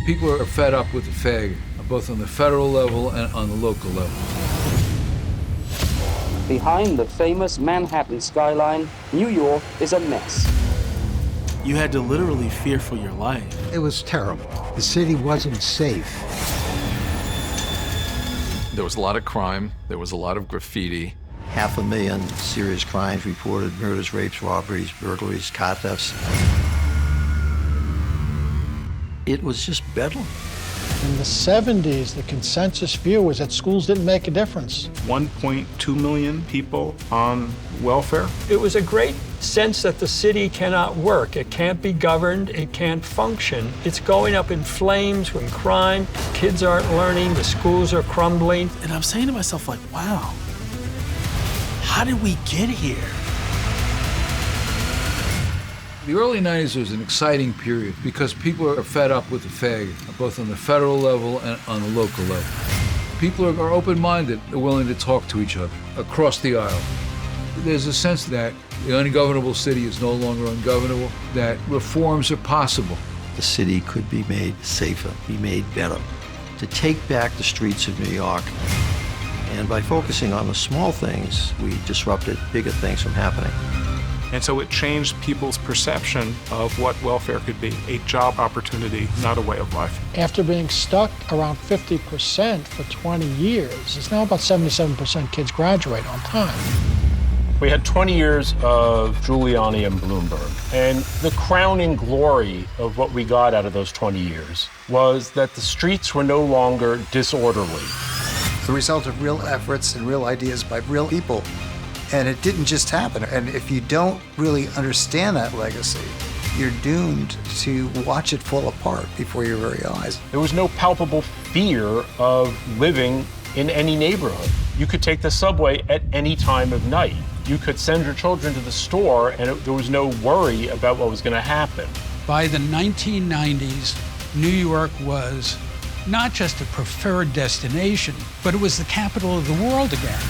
People are fed up with the fag, both on the federal level and on the local level. Behind the famous Manhattan skyline, New York is a mess. You had to literally fear for your life. It was terrible. The city wasn't safe. There was a lot of crime. There was a lot of graffiti. 500,000 serious crimes reported: murders, rapes, robberies, burglaries, car thefts. It was just bedlam. In the 70s, the consensus view was that schools didn't make a difference. 1.2 million people on welfare. It was a great sense that the city cannot work. It can't be governed. It can't function. It's going up in flames from crime. Kids aren't learning. The schools are crumbling. And I'm saying to myself, like, wow, how did we get here? The early 90s was an exciting period because people are fed up with the fag, both on the federal level and on the local level. People are open-minded, they're willing to talk to each other across the aisle. There's a sense that the ungovernable city is no longer ungovernable, that reforms are possible. The city could be made safer, be made better, to take back the streets of New York. And by focusing on the small things, we disrupted bigger things from happening. And so it changed people's perception of what welfare could be: a job opportunity, not a way of life. After being stuck around 50% for 20 years, it's now about 77% kids graduate on time. We had 20 years of Giuliani and Bloomberg, and the crowning glory of what we got out of those 20 years was that the streets were no longer disorderly. The result of real efforts and real ideas by real people. And it didn't just happen. And if you don't really understand that legacy, you're doomed to watch it fall apart before your very eyes. There was no palpable fear of living in any neighborhood. You could take the subway at any time of night. You could send your children to the store and there was no worry about what was going to happen. By the 1990s, New York was not just a preferred destination, but it was the capital of the world again.